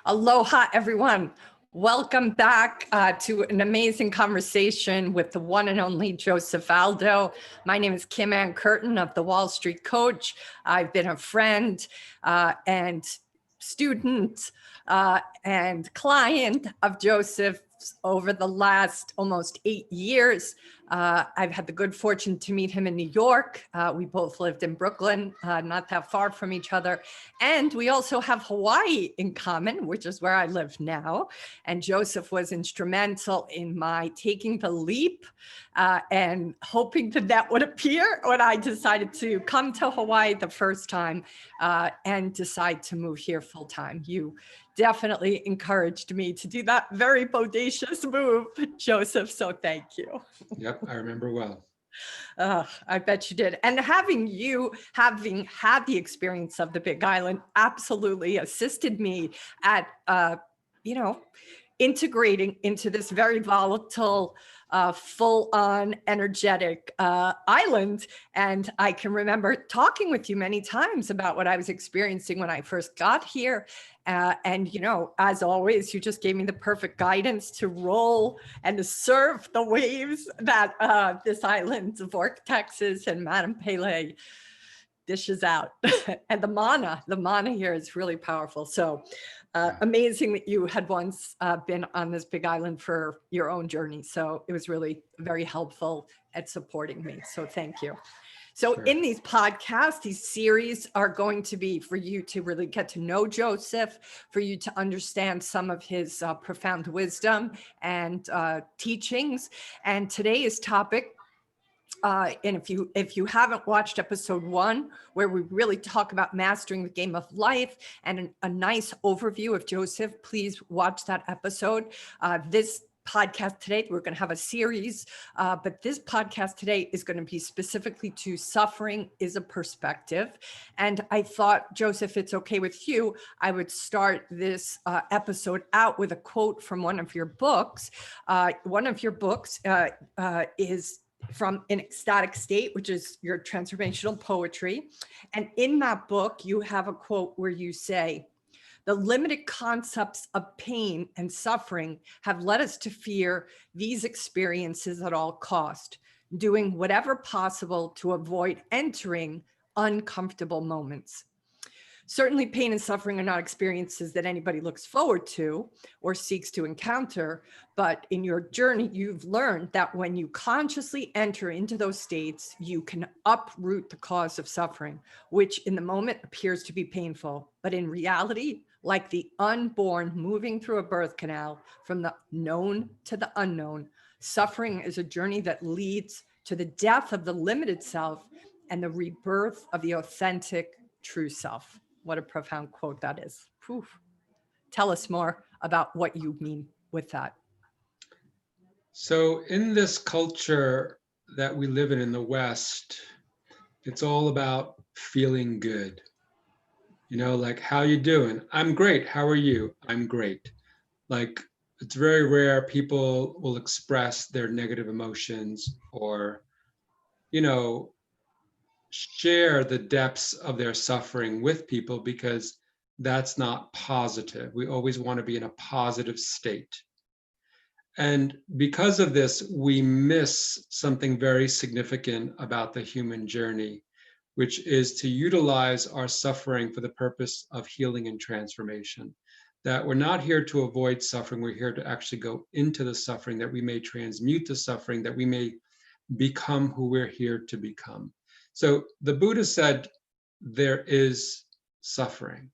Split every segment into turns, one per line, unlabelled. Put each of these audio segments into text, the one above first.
Aloha, everyone. Welcome back to an amazing conversation with the one and only Joseph Aldo. My name is Ann Curtin of the Wall Street Coach. I've been a friend and student and client of Joseph's over the last almost 8 years. I've had the good fortune to meet him in New York. We both lived in Brooklyn, not that far from each other. And we also have Hawaii in common, which is where I live now. And Joseph was instrumental in my taking the leap and hoping that would appear when I decided to come to Hawaii the first time and decide to move here full time. You definitely encouraged me to do that very bodacious move, Joseph. So thank you.
Yep, I remember well.
I bet you did. And having had the experience of the Big Island absolutely assisted me at, integrating into this very volatile, full-on energetic island. And I can remember talking with you many times about what I was experiencing when I first got here. And, as always, you just gave me the perfect guidance to roll and to surf the waves that this island of Vortexes and Madame Pele dishes out. And the mana here is really powerful. So amazing that you had once been on this Big Island for your own journey. So it was really very helpful at supporting me. So thank you. So
Sure.
In these podcasts, these series are going to be for you to really get to know Joseph, for you to understand some of his profound wisdom and teachings. And today's topic, and if you haven't watched episode 1, where we really talk about mastering the game of life and a nice overview of Joseph, please watch that episode. This podcast today, we're going to have a series, but this podcast today is going to be specifically to suffering is a perspective. And I thought, Joseph, it's okay with you, I would start this episode out with a quote from one of your books. One of your books is from An Ecstatic State, which is your transformational poetry. And in that book, you have a quote where you say, "The limited concepts of pain and suffering have led us to fear these experiences at all cost, doing whatever possible to avoid entering uncomfortable moments. Certainly, pain and suffering are not experiences that anybody looks forward to or seeks to encounter, but in your journey, you've learned that when you consciously enter into those states, you can uproot the cause of suffering, which in the moment appears to be painful, but in reality, like the unborn moving through a birth canal from the known to the unknown, suffering is a journey that leads to the death of the limited self and the rebirth of the authentic true self." What a profound quote that is. Poof. Tell us more about what you mean with that.
So in this culture that we live in the West, it's all about feeling good. Like, how you doing? I'm great. How are you? I'm great. Like, it's very rare people will express their negative emotions or, share the depths of their suffering with people, because that's not positive. We always want to be in a positive state. And because of this, we miss something very significant about the human journey, which is to utilize our suffering for the purpose of healing and transformation. That we're not here to avoid suffering, we're here to actually go into the suffering, that we may transmute the suffering, that we may become who we're here to become. So the Buddha said, there is suffering.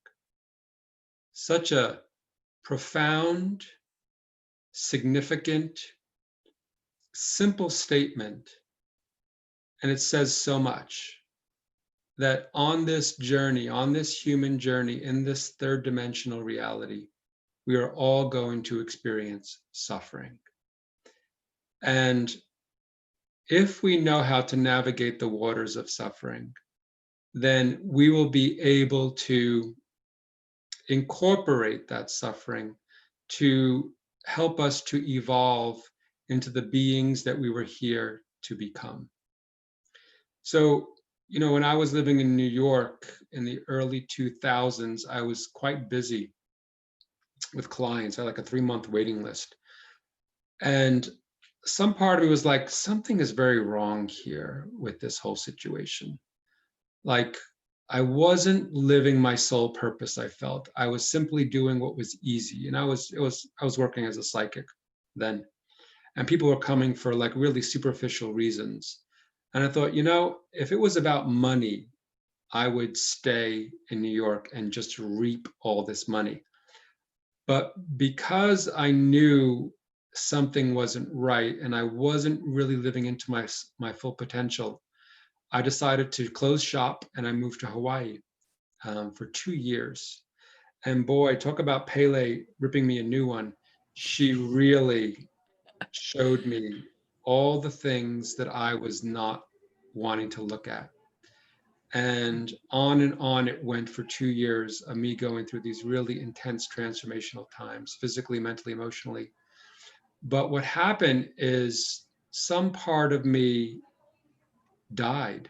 Such a profound, significant, simple statement. And it says so much, that on this journey, on this human journey, in this third dimensional reality, we are all going to experience suffering. And if we know how to navigate the waters of suffering, then we will be able to incorporate that suffering to help us to evolve into the beings that we were here to become. So, when I was living in New York in the early 2000s, I was quite busy with clients. I had like a 3-month waiting list. And some part of me was like, something is very wrong here with this whole situation. Like, I wasn't living my sole purpose, I felt. I was simply doing what was easy. And I was working as a psychic then. And people were coming for like really superficial reasons. And I thought, if it was about money, I would stay in New York and just reap all this money. But because I knew something wasn't right and I wasn't really living into my full potential, I decided to close shop and I moved to Hawaii for 2 years. And boy, talk about Pele ripping me a new one. She really showed me all the things that I was not wanting to look at. And on it went for 2 years of me going through these really intense transformational times, physically, mentally, emotionally. But what happened is some part of me died.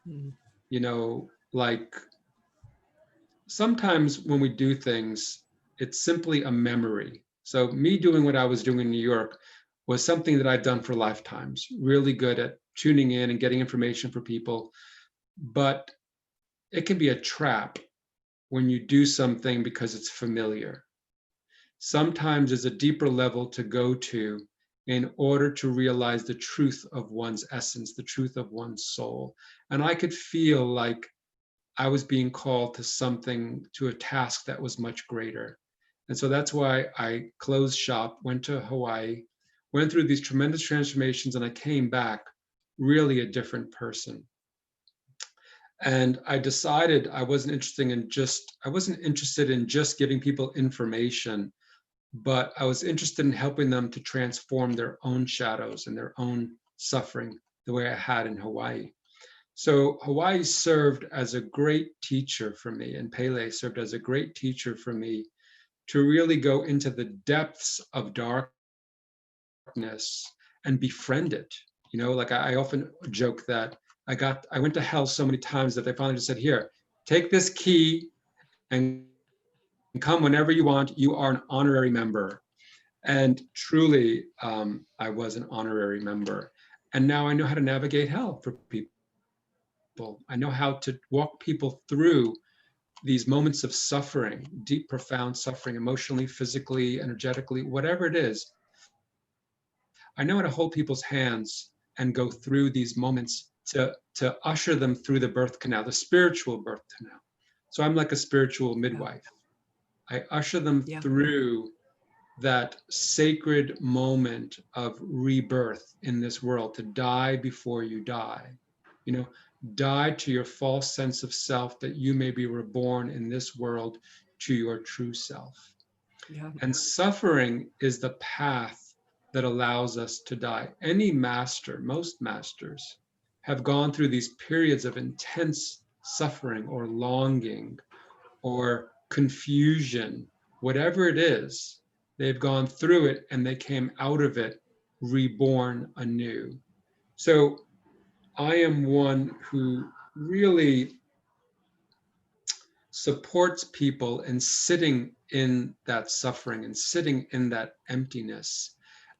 Mm.
Like sometimes when we do things, it's simply a memory. So me doing what I was doing in New York was something that I've done for lifetimes, really good at tuning in and getting information for people. But it can be a trap when you do something because it's familiar. Sometimes there's a deeper level to go to in order to realize the truth of one's essence, the truth of one's soul. And I could feel like I was being called to something, to a task that was much greater. And so that's why I closed shop, went to Hawaii, went through these tremendous transformations, and I came back really a different person. And I decided I wasn't interested in just giving people information, but I was interested in helping them to transform their own shadows and their own suffering the way I had in Hawaii. So Hawaii served as a great teacher for me, and Pele served as a great teacher for me to really go into the depths of darkness and befriend it. Like I often joke that I went to hell so many times that they finally just said, here, take this key and come whenever you want. You are an honorary member. And truly, I was an honorary member. And now I know how to navigate hell for people. I know how to walk people through these moments of suffering, deep, profound suffering, emotionally, physically, energetically, whatever it is. I know how to hold people's hands and go through these moments to usher them through the birth canal, the spiritual birth canal. So I'm like a spiritual midwife. I usher them through that sacred moment of rebirth in this world, to die before you die. Die to your false sense of self, that you may be reborn in this world to your true self.
Yeah.
And suffering is the path that allows us to die. Any master, most masters, have gone through these periods of intense suffering or longing or confusion, whatever it is. They've gone through it and they came out of it reborn anew. So I am one who really supports people in sitting in that suffering and sitting in that emptiness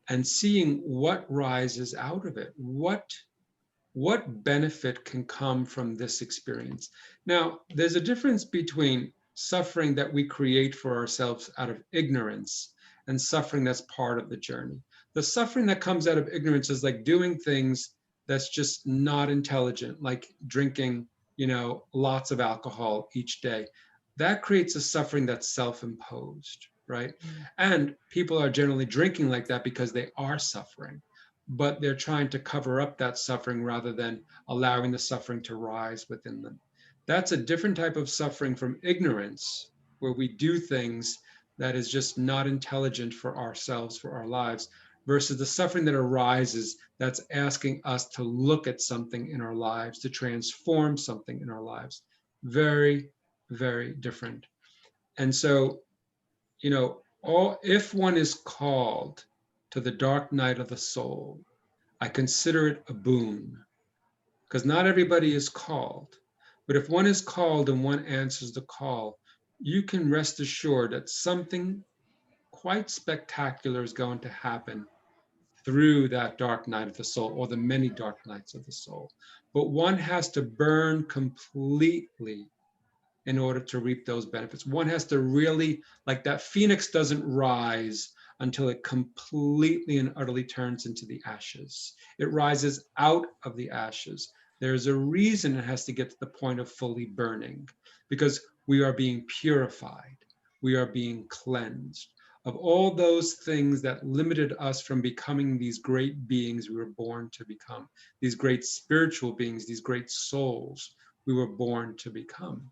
and seeing what rises out of it. What benefit can come from this experience? Now, there's a difference between suffering that we create for ourselves out of ignorance and suffering that's part of the journey. The suffering that comes out of ignorance is like doing things that's just not intelligent, like drinking, lots of alcohol each day. That creates a suffering that's self-imposed, right? And people are generally drinking like that because they are suffering, but they're trying to cover up that suffering rather than allowing the suffering to rise within them. That's a different type of suffering from ignorance, where we do things that is just not intelligent for ourselves, for our lives, versus the suffering that arises that's asking us to look at something in our lives, to transform something in our lives. Very, very different. And so, if one is called to the dark night of the soul, I consider it a boon, because not everybody is called. But if one is called and one answers the call, you can rest assured that something quite spectacular is going to happen through that dark night of the soul, or the many dark nights of the soul. But one has to burn completely in order to reap those benefits. One has to really, like that phoenix doesn't rise until it completely and utterly turns into the ashes. It rises out of the ashes. There's a reason it has to get to the point of fully burning, because we are being purified. We are being cleansed of all those things that limited us from becoming these great beings we were born to become, these great spiritual beings, these great souls we were born to become.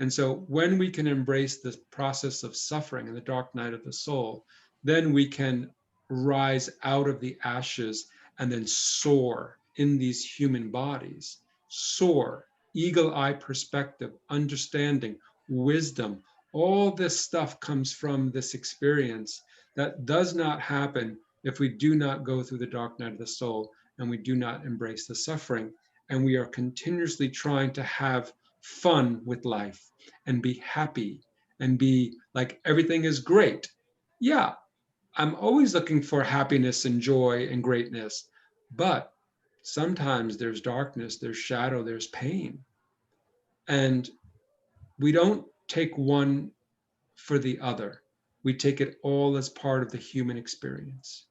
And so when we can embrace this process of suffering in the dark night of the soul, then we can rise out of the ashes and then soar in these human bodies. Soar, eagle eye perspective, understanding, wisdom. All this stuff comes from this experience that does not happen if we do not go through the dark night of the soul and we do not embrace the suffering. And we are continuously trying to have fun with life and be happy and be like everything is great. Yeah, I'm always looking for happiness and joy and greatness, but sometimes there's darkness, there's shadow, there's pain. And we don't take one for the other. We take it all as part of the human experience,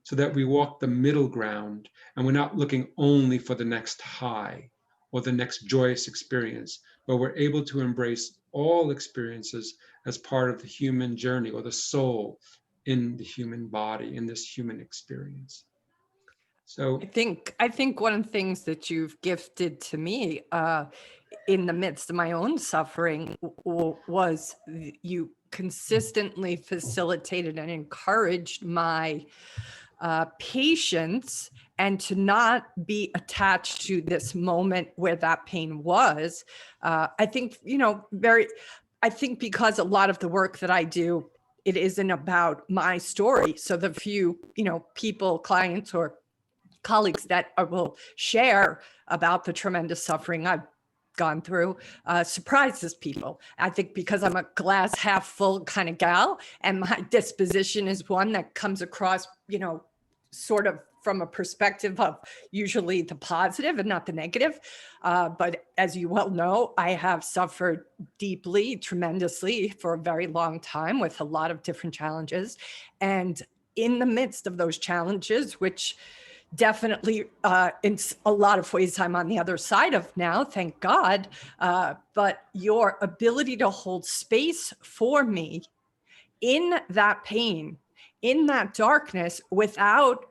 so that we walk the middle ground and we're not looking only for the next high or the next joyous experience, but we're able to embrace all experiences as part of the human journey, or the soul in the human body, in this human experience. So
I think one of the things that you've gifted to me in the midst of my own suffering was you consistently facilitated and encouraged my patience, and to not be attached to this moment where that pain was. I think, I think because a lot of the work that I do, it isn't about my story. So the few, people, clients, or colleagues that will share about the tremendous suffering I've gone through surprises people. I think because I'm a glass half full kind of gal, and my disposition is one that comes across, sort of from a perspective of usually the positive and not the negative. But as you well know, I have suffered deeply, tremendously for a very long time with a lot of different challenges. And in the midst of those challenges, which definitely in a lot of ways I'm on the other side of now, thank God, but your ability to hold space for me in that pain, in that darkness, without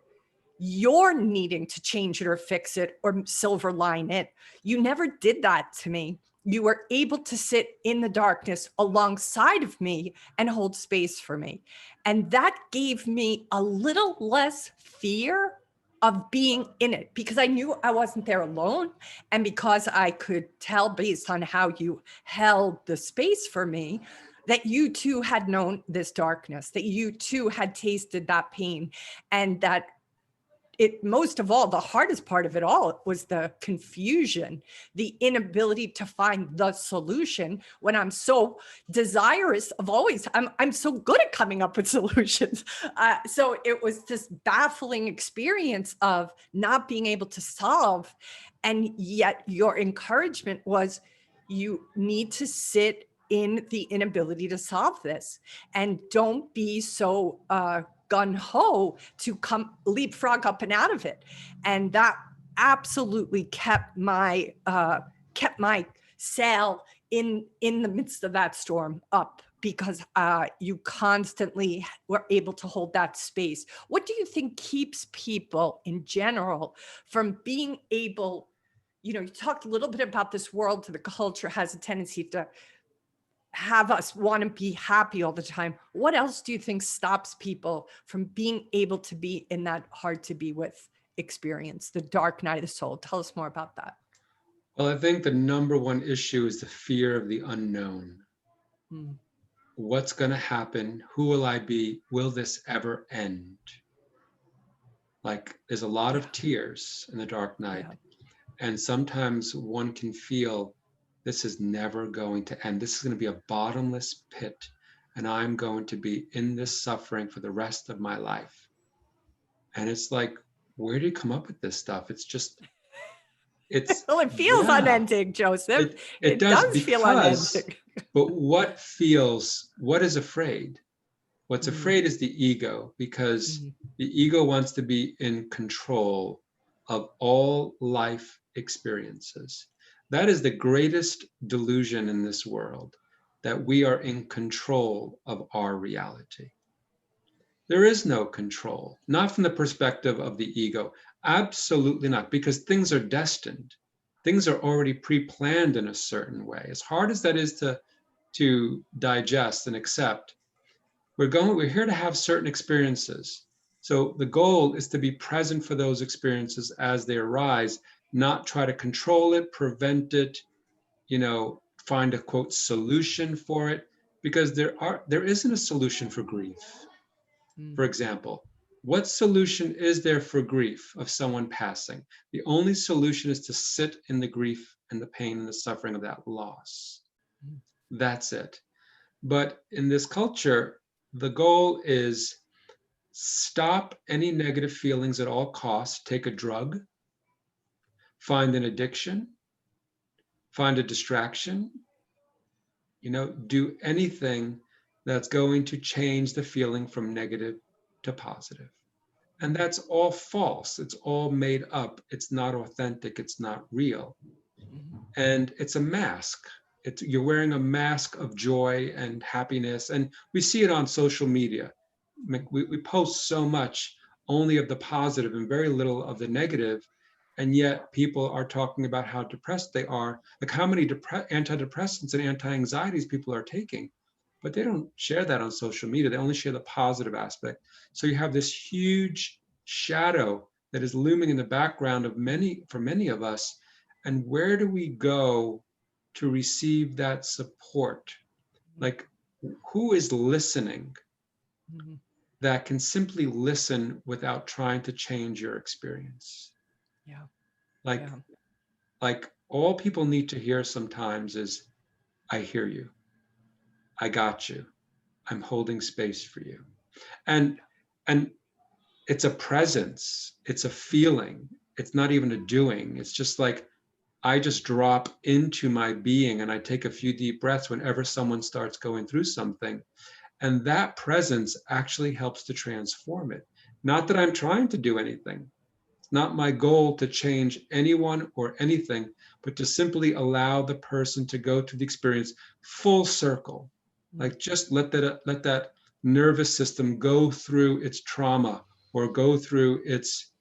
your needing to change it or fix it or silver line it. You never did that to me. You were able to sit in the darkness alongside of me and hold space for me. And that gave me a little less fear of being in it, because I knew I wasn't there alone. And because I could tell based on how you held the space for me, that you too had known this darkness, that you too had tasted that pain, and that it, most of all, the hardest part of it all was the confusion, the inability to find the solution when I'm so desirous of always, I'm so good at coming up with solutions. So it was this baffling experience of not being able to solve. And yet your encouragement was, you need to sit in the inability to solve this, and don't be so gun-ho to come leapfrog up and out of it. And that absolutely kept my sail in the midst of that storm up, because you constantly were able to hold that space. What do you think keeps people in general from being able, you talked a little bit about this world, to the culture has a tendency to have us want to be happy all the time. What else do you think stops people from being able to be in that hard to be with experience, the dark night of the soul? Tell us more about that.
well, I think the number one issue is the fear of the unknown.
Mm.
What's going to happen? Who will I be? Will this ever end? Like, there's a lot of tears in the dark night.
Yeah.
And sometimes one can feel this is never going to end. This is going to be a bottomless pit, and I'm going to be in this suffering for the rest of my life. And it's like, where do you come up with this stuff? It's just, it's,
Well, it feels
yeah,
unending, Joseph.
it
It
does,
does feel
because,
unending.
but what is afraid? What's afraid is the ego, because the ego wants to be in control of all life experiences. That is the greatest delusion in this world, that we are in control of our reality. There is no control, not from the perspective of the ego. Absolutely not, because things are destined. Things are already pre-planned in a certain way. As hard as that is to digest and accept, we're here to have certain experiences. So the goal is to be present for those experiences as they arise, not try to control it, prevent it, find a quote solution for it, because there isn't a solution for grief. For example, what solution is there for grief of someone passing? The only solution is to sit in the grief and the pain and the suffering of that loss. That's it. But in this culture, the goal is stop any negative feelings at all costs, take a drug, find an addiction, find a distraction, do anything that's going to change the feeling from negative to positive. And that's all false. It's all made up. It's not authentic. It's not real. And it's a mask. You're wearing a mask of joy and happiness. And we see it on social media. We post so much only of the positive and very little of the negative. And yet people are talking about how depressed they are, like how many antidepressants and anti-anxieties people are taking. But they don't share that on social media. They only share the positive aspect. So you have this huge shadow that is looming in the background for many of us. And where do we go to receive that support? Like, who is listening that can simply listen without trying to change your experience?
Yeah.
Like, like all people need to hear sometimes is, I hear you. I got you. I'm holding space for you. And it's a presence, it's a feeling, it's not even a doing. It's just like, I just drop into my being and I take a few deep breaths whenever someone starts going through something. And that presence actually helps to transform it. Not that I'm trying to do anything. It's not my goal to change anyone or anything, but to simply allow the person to go to the experience full circle. Like, just let that nervous system go through its trauma, or go through its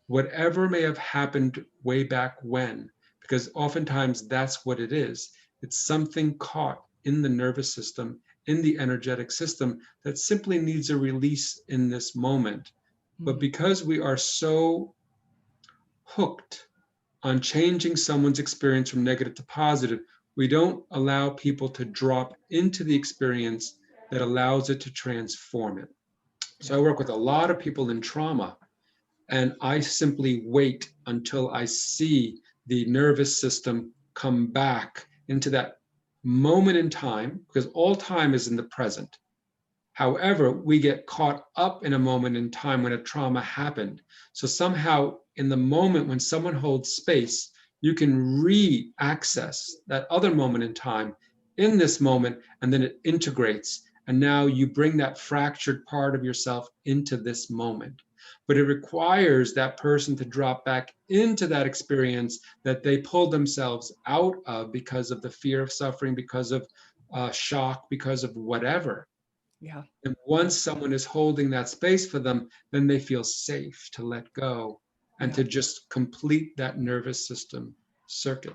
whatever may have happened way back when, because oftentimes that's what it is. It's something caught in the nervous system, in the energetic system, that simply needs a release in this moment. But because we are so hooked on changing someone's experience from negative to positive, we don't allow people to drop into the experience that allows it to transform it. So I work with a lot of people in trauma, and I simply wait until I see the nervous system come back into that moment in time, because all time is in the present. However, we get caught up in a moment in time when a trauma happened. So somehow in the moment when someone holds space, you can re-access that other moment in time in this moment, and then it integrates. And now you bring that fractured part of yourself into this moment. But it requires that person to drop back into that experience that they pulled themselves out of because of the fear of suffering, because of shock, because of whatever.
Yeah.
And once someone is holding that space for them, then they feel safe to let go and to just complete that nervous system circuit.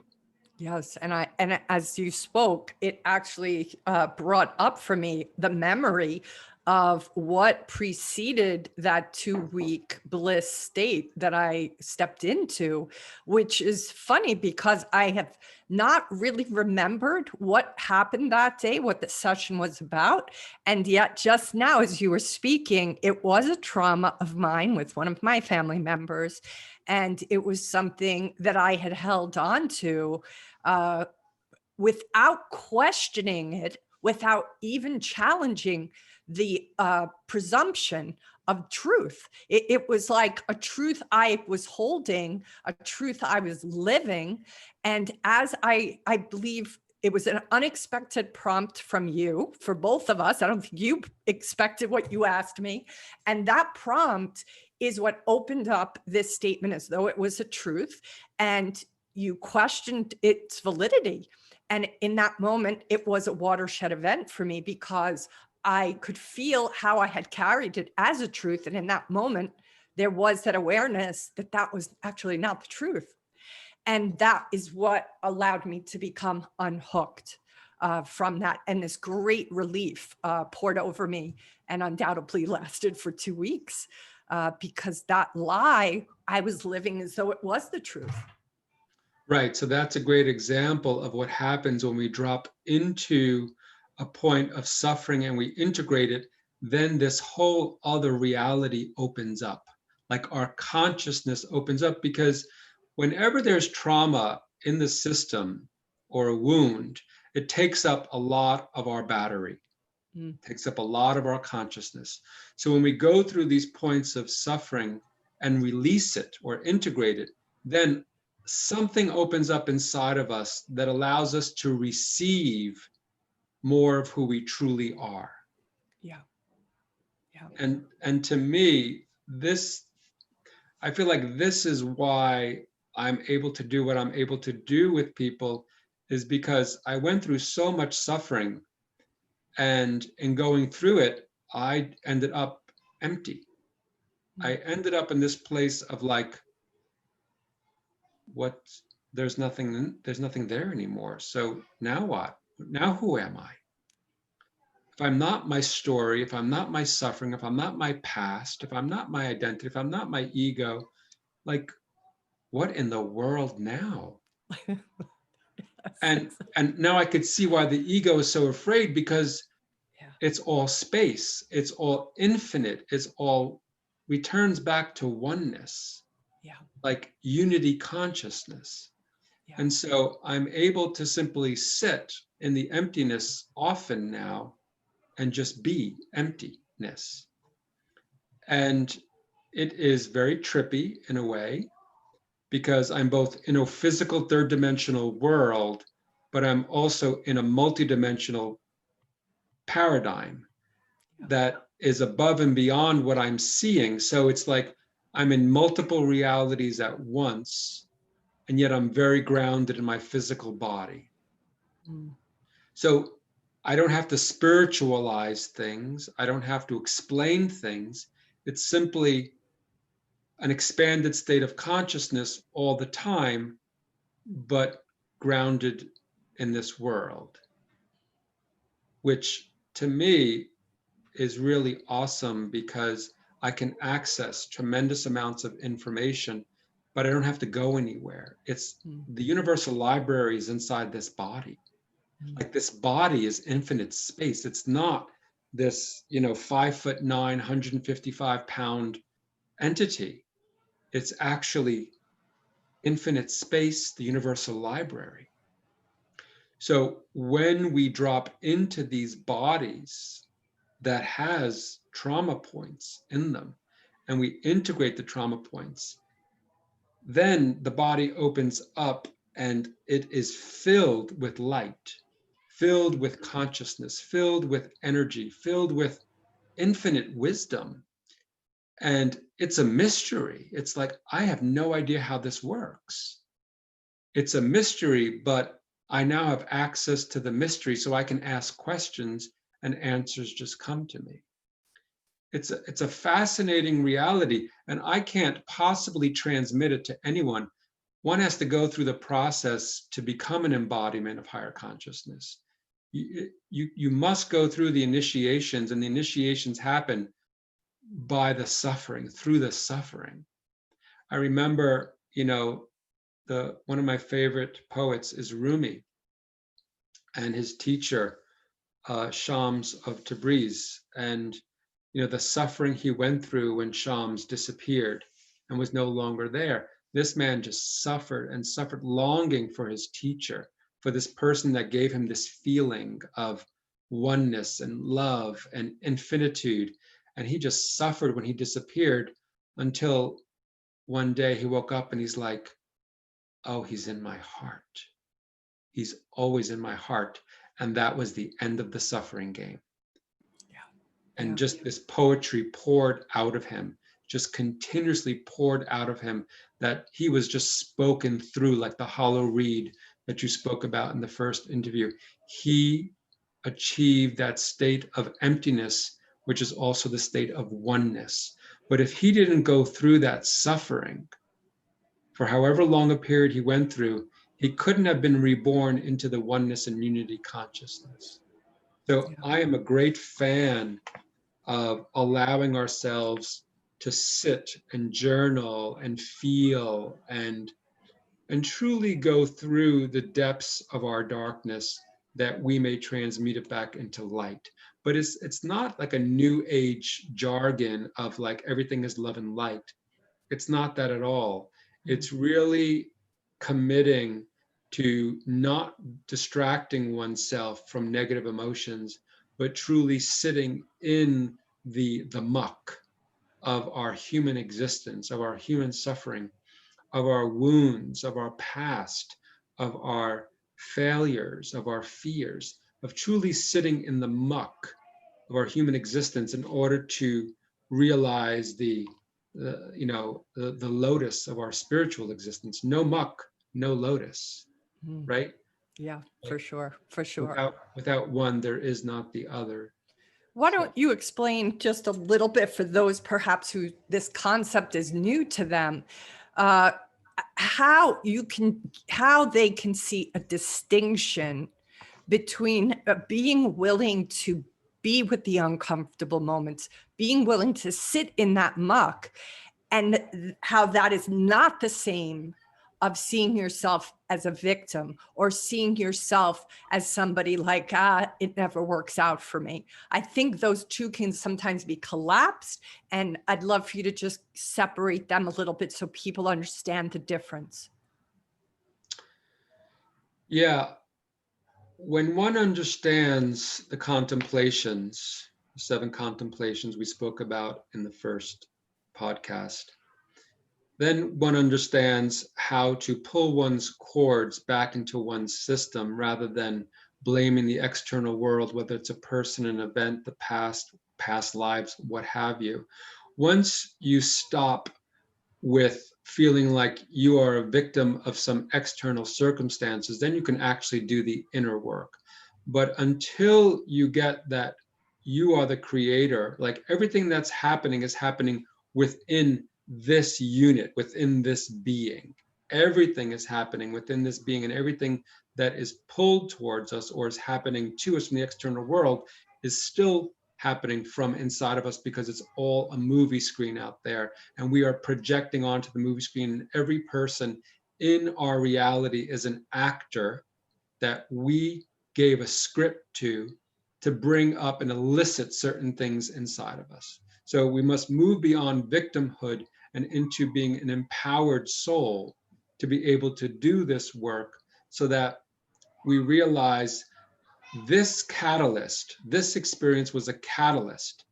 Yes, and as you spoke, it actually brought up for me the memory of what preceded that 2-week bliss state that I stepped into, which is funny because I have not really remembered what happened that day, what the session was about. And yet just now, as you were speaking, it was a trauma of mine with one of my family members. And it was something that I had held on to without questioning it, without even challenging the presumption of truth. It was like a truth I was holding, a truth I was living. And as I believe it was an unexpected prompt from you, for both of us. I don't think you expected what you asked me. And that prompt is what opened up this statement as though it was a truth. And you questioned its validity. And in that moment, it was a watershed event for me, because I could feel how I had carried it as a truth. And in that moment, there was that awareness that that was actually not the truth. And that is what allowed me to become unhooked from that. And this great relief poured over me, and undoubtedly lasted for 2 weeks, because that lie I was living as though it was the truth.
Right. So that's a great example of what happens when we drop into a point of suffering and we integrate it. Then this whole other reality opens up, like our consciousness opens up, because whenever there's trauma in the system or a wound, it takes up a lot of our battery, takes up a lot of our consciousness. So when we go through these points of suffering and release it or integrate it, then something opens up inside of us that allows us to receive more of who we truly are.
Yeah. Yeah.
And to me, this, I feel like this is why I'm able to do what I'm able to do with people, is because I went through so much suffering, and in going through it, I ended up empty. I ended up in this place of like, what, there's nothing there anymore. So now what? Now who am I? If I'm not my story, if I'm not my suffering, if I'm not my past, if I'm not my identity, if I'm not my ego, like, what in the world now? And now I could see why the ego is so afraid, because it's all space, it's all infinite, it's all returns back to oneness, like unity consciousness. And so I'm able to simply sit in the emptiness often now and just be emptiness. And it is very trippy in a way, because I'm both in a physical third dimensional world, but I'm also in a multidimensional paradigm that is above and beyond what I'm seeing. So it's like I'm in multiple realities at once, and yet I'm very grounded in my physical body. So I don't have to spiritualize things. I don't have to explain things. It's simply an expanded state of consciousness all the time, but grounded in this world, which to me is really awesome, because I can access tremendous amounts of information, but I don't have to go anywhere. It's the universal library is inside this body. Like, this body is infinite space. It's not this, 5'9", 155-pound entity. It's actually infinite space, the universal library. So when we drop into these bodies that has trauma points in them, and we integrate the trauma points, then the body opens up and it is filled with light, filled with consciousness, filled with energy, filled with infinite wisdom. And it's a mystery. It's like, I have no idea how this works. It's a mystery, but I now have access to the mystery, so I can ask questions and answers just come to me. It's a fascinating reality, and I can't possibly transmit it to anyone. One has to go through the process to become an embodiment of higher consciousness. You must go through the initiations, and the initiations happen by the suffering, through the suffering. I remember, one of my favorite poets is Rumi, and his teacher, Shams of Tabriz, and the suffering he went through when Shams disappeared and was no longer there. This man just suffered and suffered, longing for his teacher, for this person that gave him this feeling of oneness and love and infinitude. And he just suffered when he disappeared, until one day he woke up and he's like, oh, he's in my heart. He's always in my heart. And that was the end of the suffering game. And just this poetry poured out of him, just continuously poured out of him, that he was just spoken through like the hollow reed that you spoke about in the first interview. He achieved that state of emptiness, which is also the state of oneness. But if he didn't go through that suffering, for however long a period he went through, he couldn't have been reborn into the oneness and unity consciousness. So I am a great fan of allowing ourselves to sit and journal and feel and truly go through the depths of our darkness, that we may transmute it back into light. But it's not like a new age jargon of like everything is love and light. It's not that at all. It's really committing to not distracting oneself from negative emotions, but truly sitting in the muck of our human existence, of our human suffering, of our wounds, of our past, of our failures, of our fears, of truly sitting in the muck of our human existence in order to realize the lotus of our spiritual existence. No muck, no lotus, right?
Yeah, for sure, for sure.
Without one, there is not the other.
Why don't you explain just a little bit for those perhaps who this concept is new to them, how they can see a distinction between being willing to be with the uncomfortable moments, being willing to sit in that muck, and how that is not the same of seeing yourself as a victim or seeing yourself as somebody like, it never works out for me. I think those two can sometimes be collapsed, and I'd love for you to just separate them a little bit so people understand the difference.
Yeah. When one understands the contemplations, the 7 contemplations we spoke about in the first podcast, then one understands how to pull one's cords back into one's system rather than blaming the external world, whether it's a person, an event, the past lives, what have you. Once you stop with feeling like you are a victim of some external circumstances, then you can actually do the inner work. But until you get that you are the creator, like everything that's happening is happening within this unit, within this being. Everything is happening within this being, and everything that is pulled towards us or is happening to us from the external world is still happening from inside of us, because it's all a movie screen out there, and we are projecting onto the movie screen. Every person in our reality is an actor that we gave a script to bring up and elicit certain things inside of us. So we must move beyond victimhood and into being an empowered soul to be able to do this work, so that we realize this catalyst, this experience was a catalyst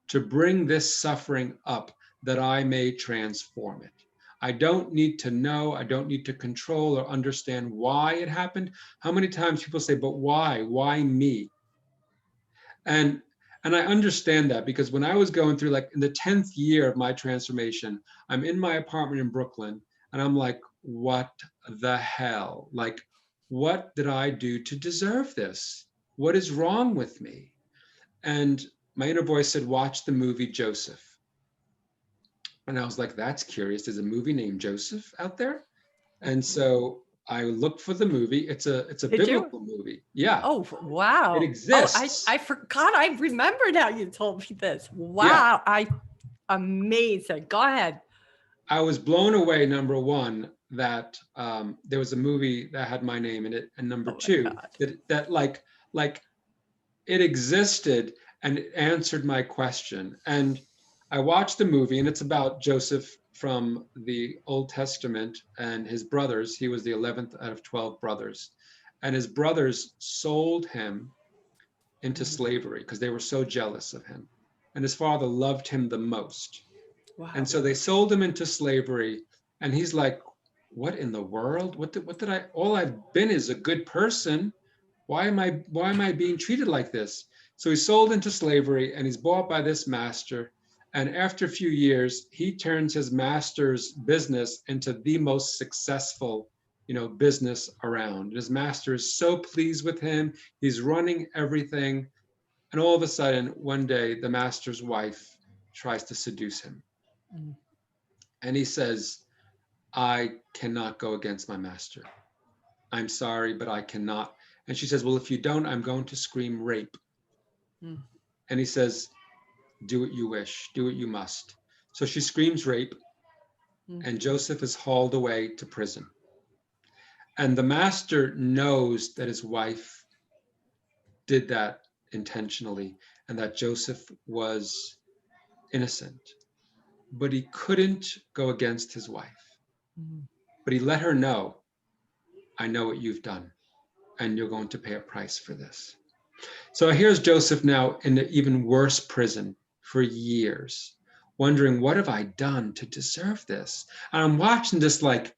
to bring this suffering up, that I may transform it. I don't need to know, I don't need to control or understand why it happened. How many times people say, but why? Why me? And I understand that, because when I was going through, like in the 10th year of my transformation, I'm in my apartment in Brooklyn, and I'm like, what the hell? Like, what did I do to deserve this? What is wrong with me? And my inner voice said, watch the movie Joseph. And I was like, that's curious. There's a movie named Joseph out there? And so I looked for the movie. It's a biblical movie. Yeah.
Oh, wow.
It exists.
I forgot. I remembered how you told me this. Wow. Yeah. Amazing. Go ahead.
I was blown away, number one, that there was a movie that had my name in it. And number two, that like it existed and it answered my question. And I watched the movie, and it's about Joseph from the Old Testament and his brothers. He was the 11th out of 12 brothers. and his brothers sold him into
Mhm.
slavery because they were so jealous of him. And his father loved him the most. And
Wow.
so they sold him into slavery. And he's like, what in the world? What did I, all I've been is a good person. Why am I being treated like this? So he's sold into slavery and he's bought by this master. And after a few years, he turns his master's business into the most successful, business around. His master is so pleased with him. He's running everything. And all of a sudden, one day, the master's wife tries to seduce him.
Mm.
And he says, I cannot go against my master. I'm sorry, but I cannot. And she says, well, if you don't, I'm going to scream rape.
Mm.
And he says, do what you wish, do what you must. So she screams rape,
Mm.
and Joseph is hauled away to prison. And the master knows that his wife did that intentionally and that Joseph was innocent, but he couldn't go against his wife.
Mm.
But he let her know, I know what you've done, and you're going to pay a price for this. So here's Joseph now in an even worse prison for years, wondering, what have I done to deserve this? And I'm watching this like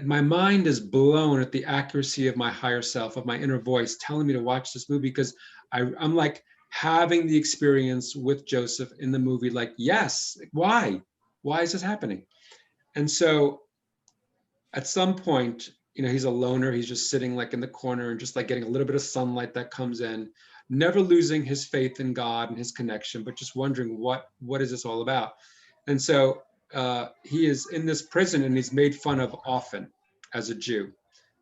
my mind is blown at the accuracy of my higher self, of my inner voice telling me to watch this movie, because I'm like having the experience with Joseph in the movie, like, yes, why? Why is this happening? And so at some point, he's a loner. He's just sitting like in the corner and just like getting a little bit of sunlight that comes in, never losing his faith in God and his connection, but just wondering what is this all about? And so he is in this prison and he's made fun of often as a Jew.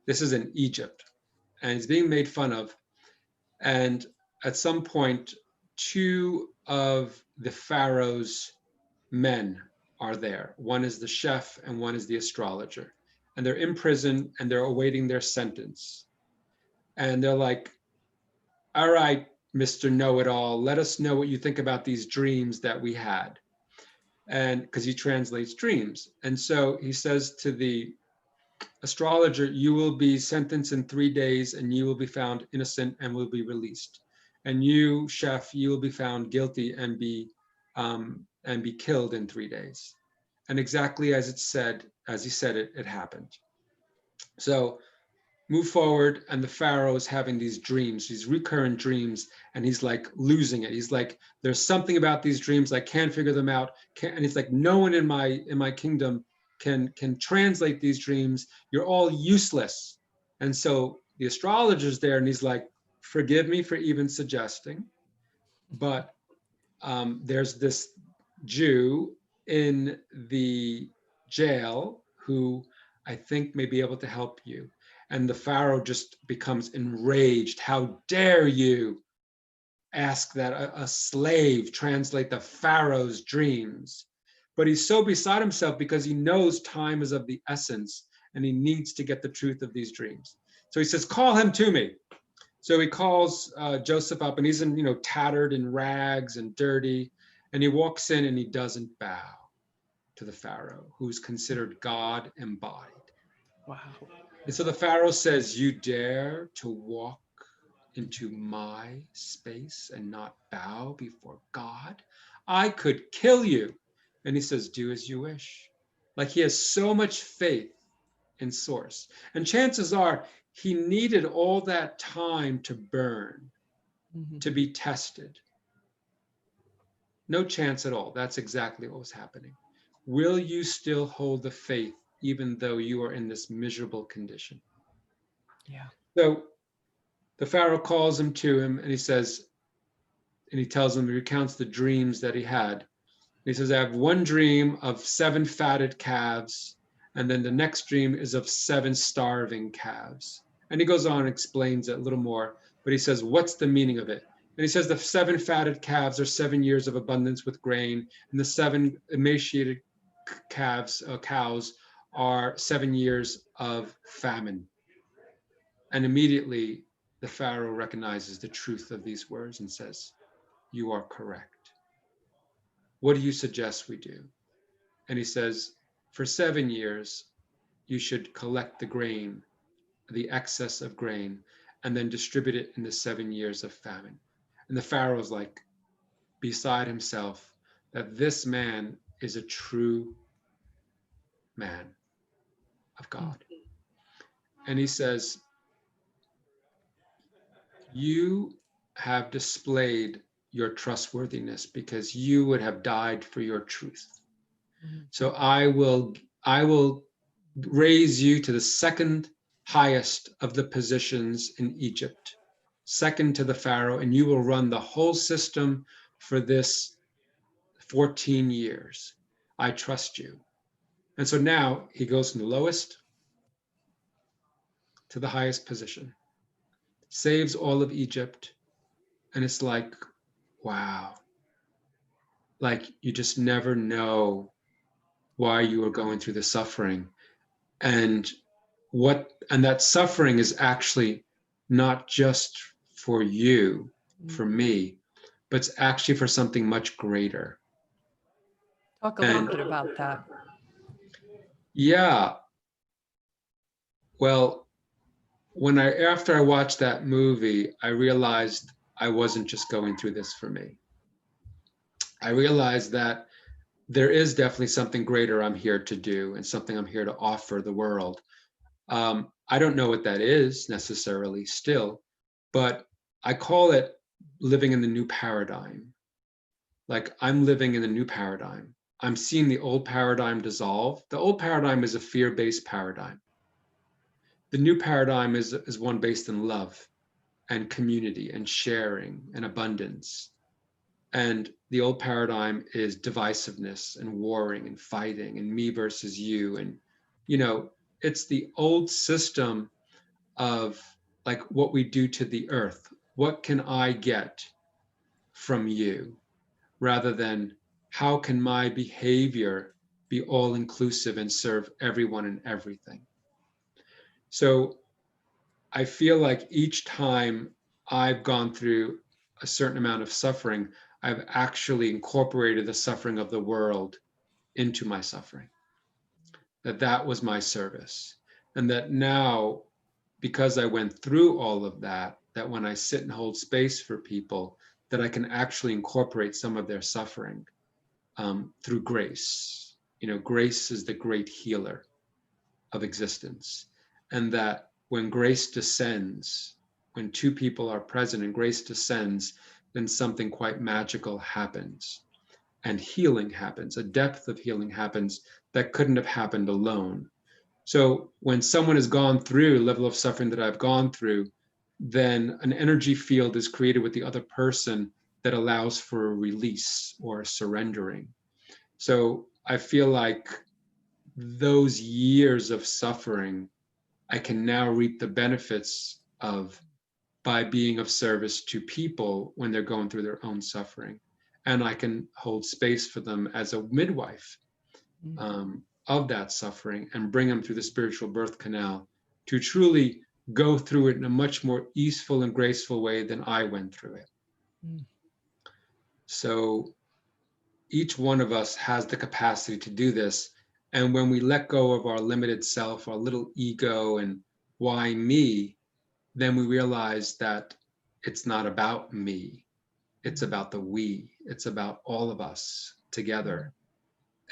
This is in Egypt, and he's being made fun of. And at some point, two of the Pharaoh's men are there. One is the chef and one is the astrologer. And they're in prison and they're awaiting their sentence. And they're like, all right, Mr. Know-it-all, let us know what you think about these dreams that we had. And because he translates dreams. And so he says to the astrologer, you will be sentenced in 3 days and you will be found innocent and will be released. And you, chef, you will be found guilty and be killed in 3 days. And exactly as he said it, it happened. So move forward, and the Pharaoh is having these dreams, these recurrent dreams, and he's like losing it. He's like, there's something about these dreams, I can't figure them out. And it's like, no one in my kingdom can translate these dreams. You're all useless. And so the astrologer's there, and he's like, forgive me for even suggesting, but there's this Jew in the jail who I think may be able to help you. And the Pharaoh just becomes enraged. How dare you ask that a slave translate the Pharaoh's dreams? But he's so beside himself because he knows time is of the essence and he needs to get the truth of these dreams. So he says, call him to me. So he calls Joseph up, and he's in, tattered and rags and dirty. And he walks in and he doesn't bow to the Pharaoh, who's considered God embodied.
Wow.
And so the Pharaoh says, you dare to walk into my space and not bow before God? I could kill you. And he says, do as you wish. Like he has so much faith in Source. And chances are he needed all that time to burn,
Mm-hmm.
to be tested. No chance at all. That's exactly what was happening. Will you still hold the faith even though you are in this miserable condition?
Yeah.
So the Pharaoh calls him to him and he says, and he tells him, he recounts the dreams that he had. He says, I have one dream of 7 fatted calves, and then the next dream is of 7 starving calves. And he goes on and explains it a little more, but he says, what's the meaning of it? And he says the 7 fatted calves are 7 years of abundance with grain, and the 7 emaciated cows are 7 years of famine. And immediately the Pharaoh recognizes the truth of these words and says, you are correct. What do you suggest we do? And he says, for 7 years, you should collect the grain the excess of grain and then distribute it in the 7 years of famine. And the Pharaoh's like beside himself that this man is a true man of God. And he says, you have displayed your trustworthiness because you would have died for your truth. So I will raise you to the second highest of the positions in Egypt, second to the Pharaoh, and you will run the whole system for this 14 years. I trust you. And so now he goes from the lowest to the highest position, saves all of Egypt. And it's like, wow, like you just never know why you are going through the suffering. And that suffering is actually not just for you, for me, but it's actually for something much greater.
Talk a little bit about that.
Yeah. Well, after I watched that movie, I realized I wasn't just going through this for me. I realized that there is definitely something greater I'm here to do and something I'm here to offer the world. I don't know what that is necessarily still, but I call it living in the new paradigm. Like I'm living in the new paradigm. I'm seeing the old paradigm dissolve. The old paradigm is a fear-based paradigm. The new paradigm is one based in love and community and sharing and abundance. And the old paradigm is divisiveness and warring and fighting and me versus you. And, it's the old system of like what we do to the earth. What can I get from you? Rather than how can my behavior be all inclusive and serve everyone and everything? So I feel like each time I've gone through a certain amount of suffering, I've actually incorporated the suffering of the world into my suffering. That was my service. And that now, because I went through all of that, that when I sit and hold space for people, that I can actually incorporate some of their suffering through grace. Grace is the great healer of existence. And that when grace descends, when two people are present and grace descends, then something quite magical happens. And healing happens, a depth of healing happens that couldn't have happened alone. So when someone has gone through a level of suffering that I've gone through, then an energy field is created with the other person that allows for a release or a surrendering. So I feel like those years of suffering, I can now reap the benefits of by being of service to people when they're going through their own suffering. And I can hold space for them as a midwife of that suffering and bring them through the spiritual birth canal to truly go through it in a much more easeful and graceful way than I went through it. So each one of us has the capacity to do this. And when we let go of our limited self, our little ego and why me, then we realize that it's not about me. It's about the we. It's about all of us together.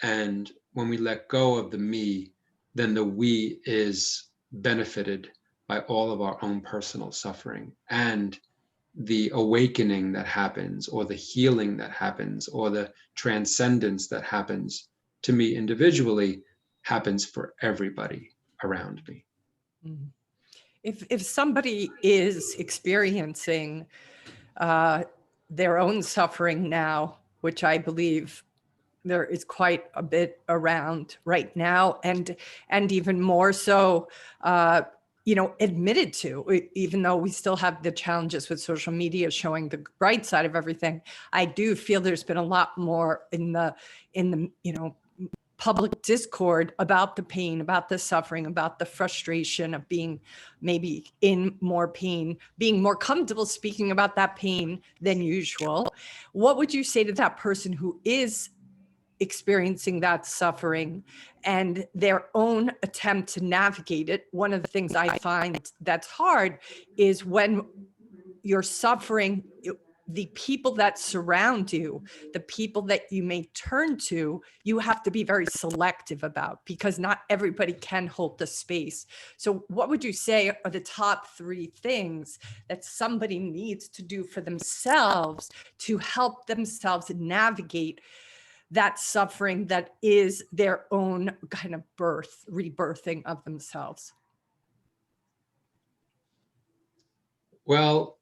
And when we let go of the me, then the we is benefited by all of our own personal suffering and the awakening that happens or the healing that happens or the transcendence that happens to me individually happens for everybody around me.
If somebody is experiencing their own suffering now, which I believe there is quite a bit around right now, and even more so, admitted to, even though we still have the challenges with social media showing the bright side of everything, I do feel there's been a lot more in the public discord about the pain, about the suffering, about the frustration of being maybe in more pain, being more comfortable speaking about that pain than usual. What would you say to that person who is experiencing that suffering and their own attempt to navigate it. One of the things I find that's hard is when you're suffering, the people that surround you, the people that you may turn to, you have to be very selective about, because not everybody can hold the space. So what would you say are the top 3 things that somebody needs to do for themselves to help themselves navigate that suffering that is their own kind of rebirthing of themselves?
Well,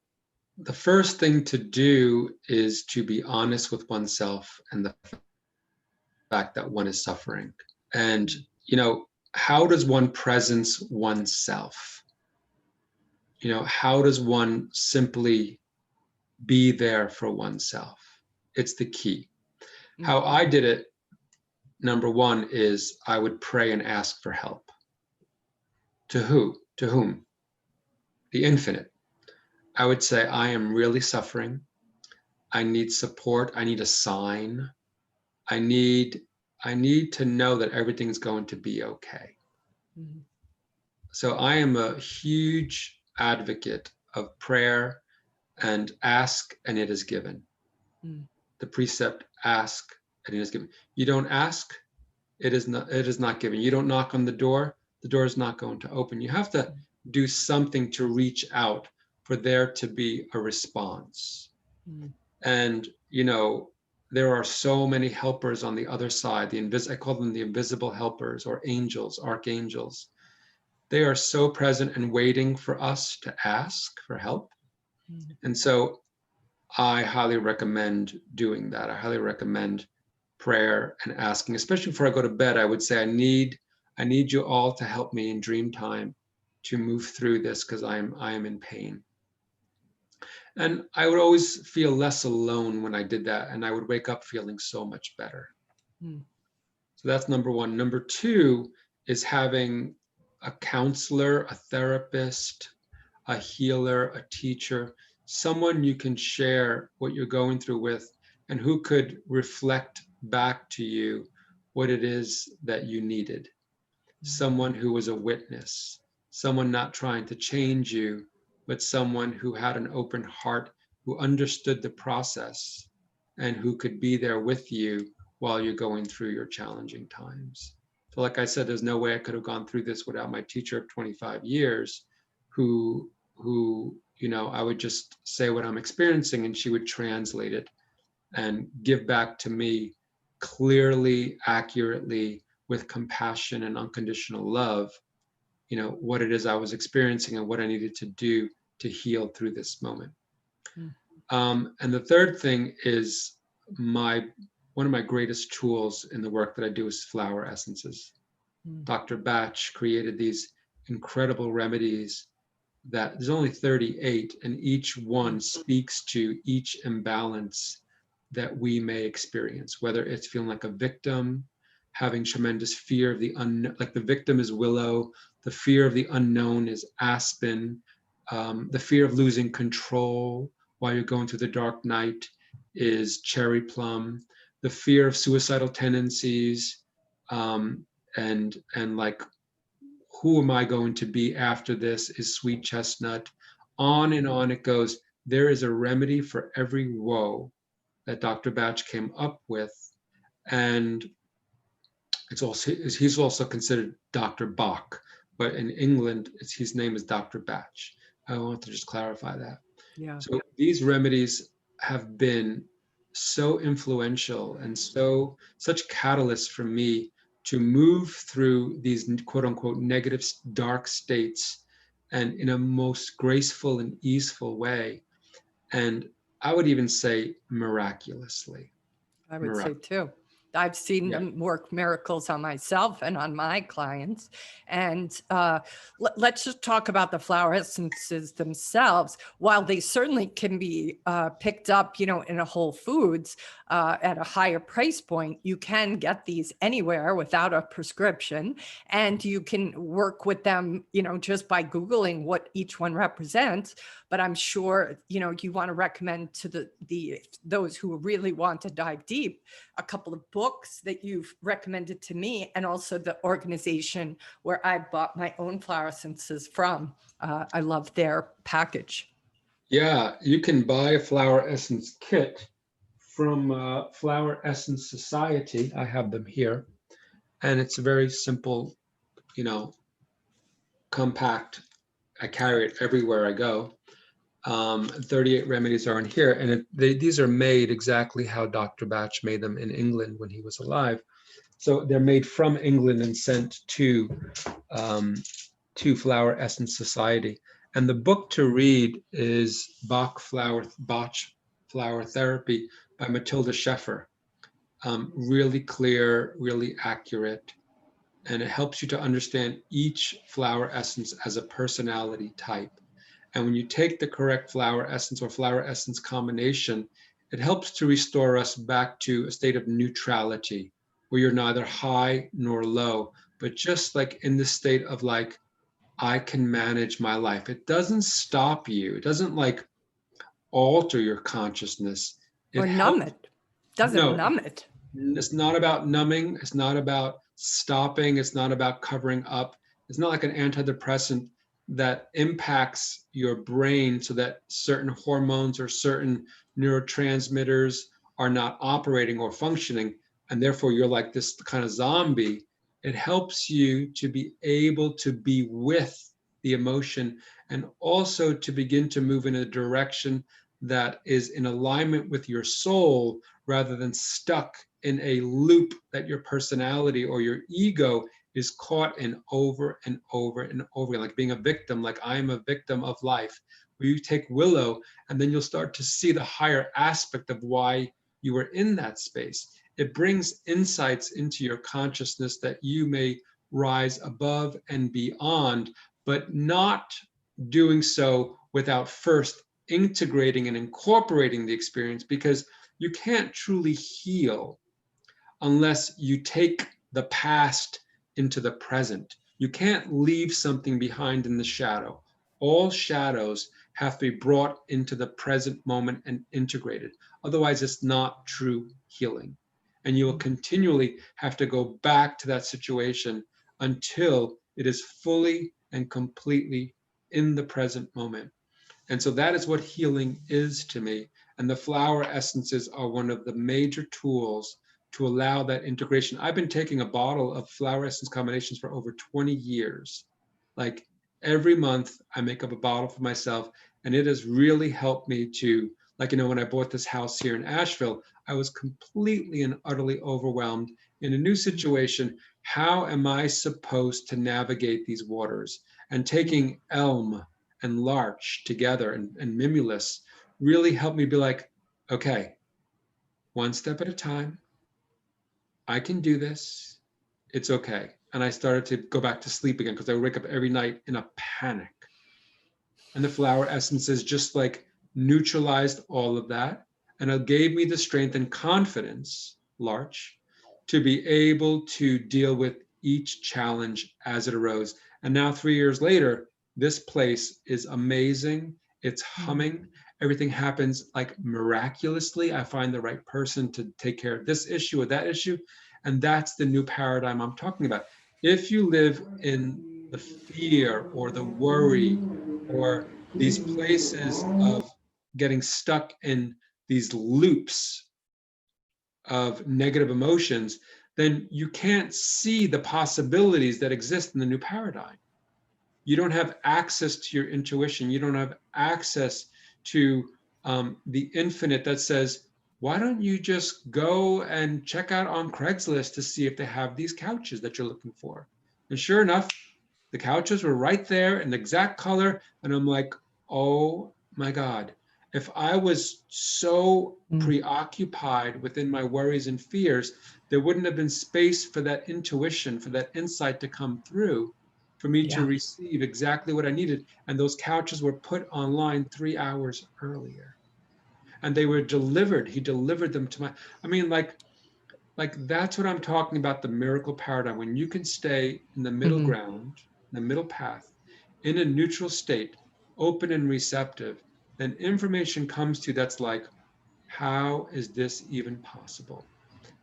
the first thing to do is to be honest with oneself and the fact that one is suffering. And, how does one presence oneself? How does one simply be there for oneself? It's the key. How I did it, number one, is I would pray and ask for help. To who? To whom? The infinite. I would say, I am really suffering. I need support. I need a sign. I need to know that everything's going to be okay. Mm-hmm. So I am a huge advocate of prayer and ask and it is given. Mm. The precept, ask and it is given. You don't ask, it is not given. You don't knock on the door is not going to open. You have to do something to reach out for there to be a response. Mm. And, there are so many helpers on the other side. I call them the invisible helpers, or angels, archangels. They are so present and waiting for us to ask for help. Mm. And so I highly recommend doing that. I highly recommend prayer and asking, especially before I go to bed. I would say, I need you all to help me in dream time to move through this, because I am in pain. And I would always feel less alone when I did that. And I would wake up feeling so much better. Hmm. So that's number one. Number two is having a counselor, a therapist, a healer, a teacher, someone you can share what you're going through with, and who could reflect back to you what it is that you needed. Someone who was a witness, someone not trying to change you, but someone who had an open heart, who understood the process, and who could be there with you while you're going through your challenging times. So like I said, there's no way I could have gone through this without my teacher of 25 years, who I would just say what I'm experiencing and she would translate it and give back to me clearly, accurately, with compassion and unconditional love, what it is I was experiencing and what I needed to do to heal through this moment. Mm. And the third thing is one of my greatest tools in the work that I do is flower essences. Mm. Dr. Batch created these incredible remedies that there's only 38, and each one speaks to each imbalance that we may experience, whether it's feeling like a victim, having tremendous fear of the unknown, like the victim is willow, the fear of the unknown is aspen, the fear of losing control while you're going through the dark night is cherry plum, the fear of suicidal tendencies, and like, who am I going to be after this is sweet chestnut. On and on it goes. There is a remedy for every woe that Dr. Batch came up with. And he's also considered Dr. Bach, but in England, his name is Dr. Batch. I want to just clarify that. Yeah. So these remedies have been so influential and such catalysts for me to move through these quote unquote negative, dark states, and in a most graceful and easeful way. And I would even say miraculously.
I would say too. I've seen them work miracles on myself and on my clients. And let's just talk about the flower essences themselves. While they certainly can be picked up, in a Whole Foods at a higher price point, you can get these anywhere without a prescription. And you can work with them, just by Googling what each one represents. But I'm sure, you want to recommend to those who really want to dive deep, a couple of books books that you've recommended to me, and also the organization where I bought my own flower essences from. I love their package.
Yeah, you can buy a flower essence kit from Flower Essence Society. I have them here, and it's very simple, you know, compact. I carry it everywhere I go. 38 remedies are in here, and these are made exactly how Dr. Batch made them in England when he was alive. So they're made from England and sent um, to Flower Essence Society. And the book to read is Bach Flower Therapy by Matilda Sheffer. Really clear, really accurate, and it helps you to understand each flower essence as a personality type. And when you take the correct flower essence or flower essence combination, it helps to restore us back to a state of neutrality, where you're neither high nor low, but just like in the state of like, I can manage my life. It doesn't stop you. It doesn't like alter your consciousness. It
Or numb
helps.
it. Doesn't
No,
numb it.
it's not about numbing. It's not about stopping. It's not about covering up. It's not like an antidepressant that impacts your brain so that certain hormones or certain neurotransmitters are not operating or functioning. And therefore, you're like this kind of zombie. It helps you to be able to be with the emotion and also to begin to move in a direction that is in alignment with your soul rather than stuck in a loop that your personality or your ego is caught in over and over and over again, like being a victim, like I'm a victim of life. Where you take Willow, and then you'll start to see the higher aspect of why you were in that space. It brings insights into your consciousness that you may rise above and beyond, but not doing so without first integrating and incorporating the experience, because you can't truly heal unless you take the past into the present. You can't leave something behind in the shadow. All shadows have to be brought into the present moment and integrated. Otherwise, it's not true healing. And you will continually have to go back to that situation until it is fully and completely in the present moment. And so that is what healing is to me. And the flower essences are one of the major tools to allow that integration. I've been taking a bottle of flower essence combinations for over 20 years. Like every month, I make up a bottle for myself, and it has really helped me to, like, when I bought this house here in Asheville, I was completely and utterly overwhelmed in a new situation. How am I supposed to navigate these waters? And taking elm and larch together and mimulus really helped me be like, okay, one step at a time. I can do this. It's okay. And I started to go back to sleep again because I would wake up every night in a panic. And the flower essences just like neutralized all of that. And it gave me the strength and confidence, larch, to be able to deal with each challenge as it arose. And now 3 years later, this place is amazing. It's humming. Everything happens like miraculously. I find the right person to take care of this issue or that issue. And that's the new paradigm I'm talking about. If you live in the fear or the worry or these places of getting stuck in these loops of negative emotions, then you can't see the possibilities that exist in the new paradigm. You don't have access to your intuition. You don't have access to the infinite that says, why don't you just go and check out on Craigslist to see if they have these couches that you're looking for? And sure enough, the couches were right there in the exact color. And I'm like, oh my God, if I was so preoccupied within my worries and fears, there wouldn't have been space for that intuition, for that insight to come through, for me to receive exactly what I needed. And those couches were put online 3 hours earlier. And they were delivered. He delivered them to my, I mean, like that's what I'm talking about, the miracle paradigm. When you can stay in the middle ground, the middle path, in a neutral state, open and receptive, then information comes to you that's like, how is this even possible?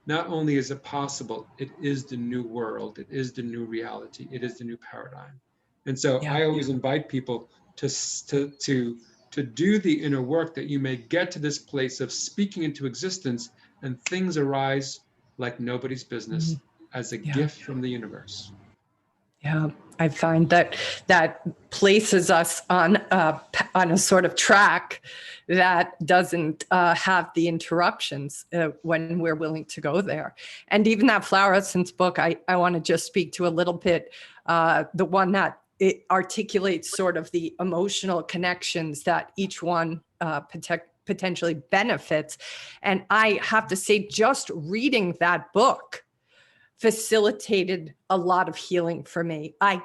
not only is it possible, it is the new world, it is the new reality, it is the new paradigm. And so
Yeah.
I always invite people to do the inner work that you may get to this place of speaking into existence, and things arise like nobody's business as a
Yeah.
gift from the universe.
Yeah, I find that places us on a sort of track that doesn't have the interruptions when we're willing to go there. And even that flower essence book, I want to just speak to a little bit, the one that it articulates sort of the emotional connections that each one potentially benefits. And I have to say, just reading that book facilitated a lot of healing for me. I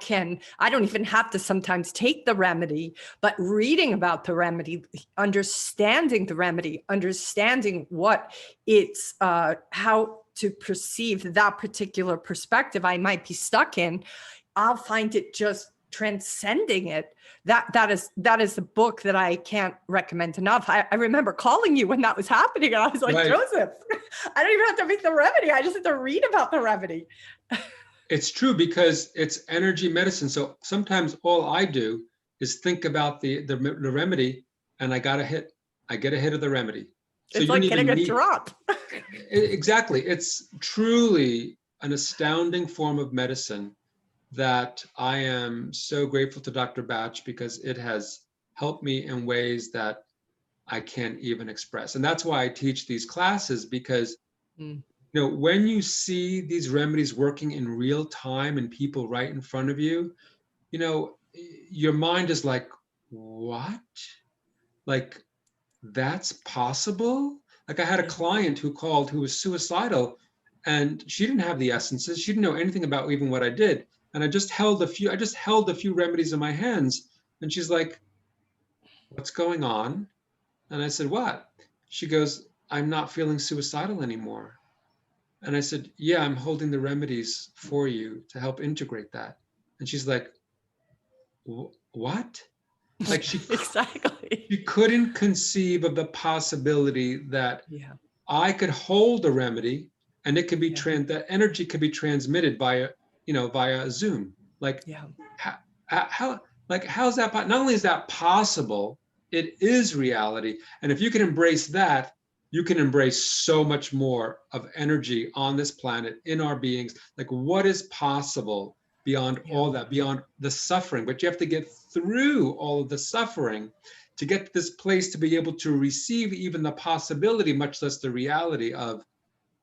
don't even have to sometimes take the remedy, but reading about the remedy, understanding the remedy, understanding what it's, how to perceive that particular perspective I might be stuck in, I'll find it just transcending it. That is the book that I can't recommend enough. I remember calling you when that was happening, and I was like,
Right.
Joseph, I don't even have to make the remedy. I just have to read about the remedy.
It's true, because it's energy medicine. So sometimes all I do is think about the remedy, and I get a hit of the remedy. So
It's
you
like
don't even
getting a
need
drop.
exactly. It's truly an astounding form of medicine that I am so grateful to Dr. Batch, because it has helped me in ways that I can't even express. And that's why I teach these classes, because when you see these remedies working in real time and people right in front of you, your mind is like, what? Like, that's possible? Like, I had a client who called who was suicidal, and she didn't have the essences. She didn't know anything about even what I did. And I just held a few remedies in my hands. And she's like, what's going on? And I said, what? She goes, I'm not feeling suicidal anymore. And I said, yeah, I'm holding the remedies for you to help integrate that. And she's like, what? Like,
Exactly.
she couldn't conceive of the possibility that
Yeah.
I could hold a remedy, and it could be
Yeah.
that energy could be transmitted via Zoom. Like,
Yeah.
how's that? Not only is that possible, it is reality. And if you can embrace that, you can embrace so much more of energy on this planet, in our beings. Like, what is possible beyond all that, beyond the suffering? But you have to get through all of the suffering to get to this place to be able to receive even the possibility, much less the reality of,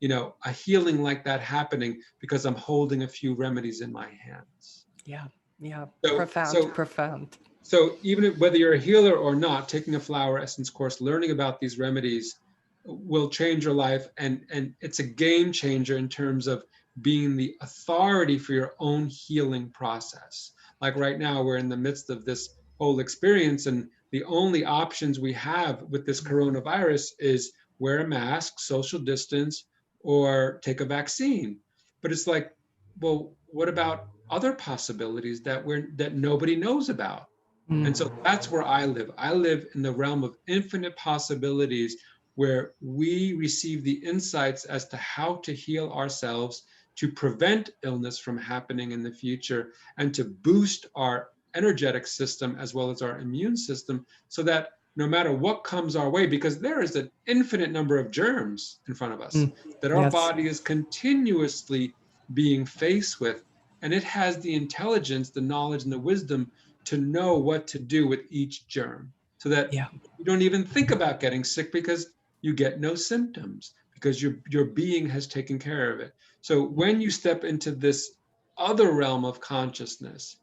a healing like that happening, because I'm holding a few remedies in my hands.
Yeah. Yeah.
So,
Profound.
So even whether you're a healer or not, taking a flower essence course, learning about these remedies will change your life. And it's a game changer in terms of being the authority for your own healing process. Like right now, we're in the midst of this whole experience, and the only options we have with this coronavirus is wear a mask, social distance, or take a vaccine. But it's like, well, what about other possibilities that nobody knows about? And so that's where I live. I live in the realm of infinite possibilities, where we receive the insights as to how to heal ourselves, to prevent illness from happening in the future, and to boost our energetic system as well as our immune system, so that no matter what comes our way, because there is an infinite number of germs in front of us that our body is continuously being faced with, and it has the intelligence, the knowledge, and the wisdom to know what to do with each germ, so that you don't even think about getting sick, because you get no symptoms, because your being has taken care of it. So when you step into this other realm of consciousness,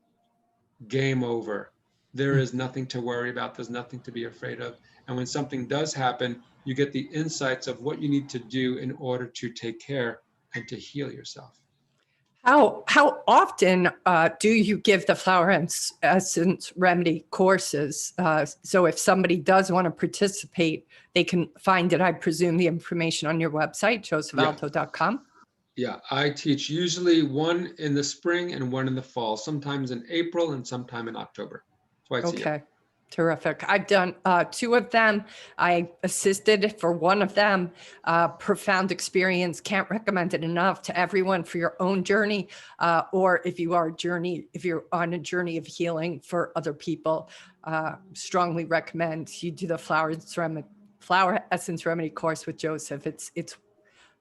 game over. There is nothing to worry about. There's nothing to be afraid of. And when something does happen, you get the insights of what you need to do in order to take care and to heal yourself.
How often do you give the flower essence remedy courses? So if somebody does want to participate, they can find it, I presume, the information on your website, josephaldocom.
Yeah, I teach usually one in the spring and one in the fall, sometimes in April and sometime in October, twice a year.
Terrific. I've done 2 of them. I assisted for one of them. Profound experience. Can't recommend it enough to everyone for your own journey, or if you're on a journey of healing for other people. Strongly recommend you do the flower essence remedy course with Joseph. It's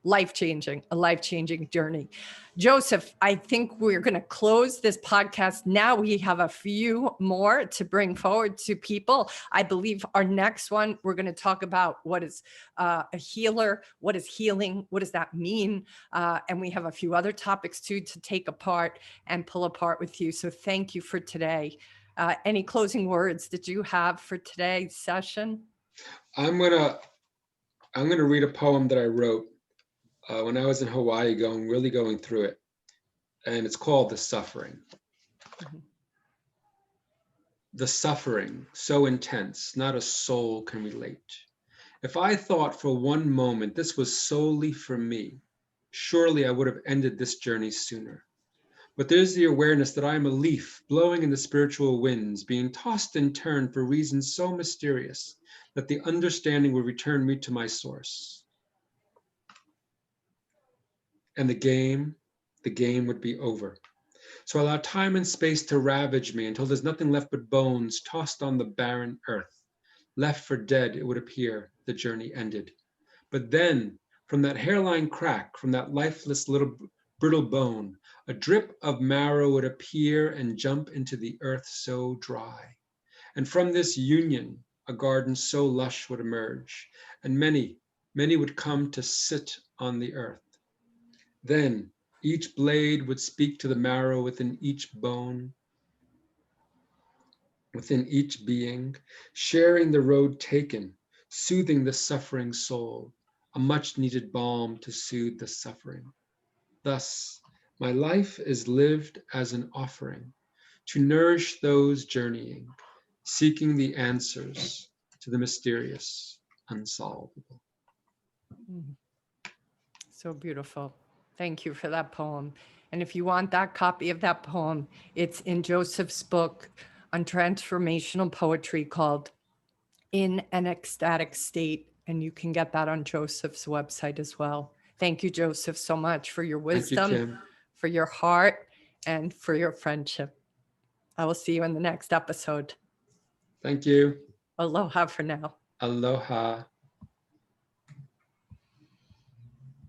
life-changing, a life-changing journey. Joseph, I think we're going to close this podcast now. We have a few more to bring forward to people. I believe our next one, we're going to talk about what is a healer, what is healing, what does that mean? And we have a few other topics too to take apart and pull apart with you. So thank you for today. Any closing words that you have for today's session?
I'm gonna read a poem that I wrote when I was in Hawaii, really going through it, and it's called The Suffering.
Mm-hmm.
The suffering, so intense, not a soul can relate. If I thought for one moment this was solely for me, surely I would have ended this journey sooner. But there's the awareness that I am a leaf blowing in the spiritual winds, being tossed and turned for reasons so mysterious that the understanding will return me to my source. And the game would be over. So allow time and space to ravage me until there's nothing left but bones tossed on the barren earth. Left for dead, it would appear, the journey ended. But then, from that hairline crack, from that lifeless little brittle bone, a drip of marrow would appear and jump into the earth so dry. And from this union, a garden so lush would emerge, and many, many would come to sit on the earth. Then each blade would speak to the marrow within each bone, within each being, sharing the road taken, soothing the suffering soul, a much needed balm to soothe the suffering. Thus, my life is lived as an offering to nourish those journeying, seeking the answers to the mysterious, unsolvable.
So beautiful. Thank you for that poem. And if you want that copy of that poem, it's in Joseph's book on transformational poetry called In An Ecstatic State. And you can get that on Joseph's website as well. Thank you, Joseph, so much for your wisdom,
Thank you, Kim.
for your heart, and for your friendship. I will see you in the next episode.
Thank you.
Aloha for now.
Aloha.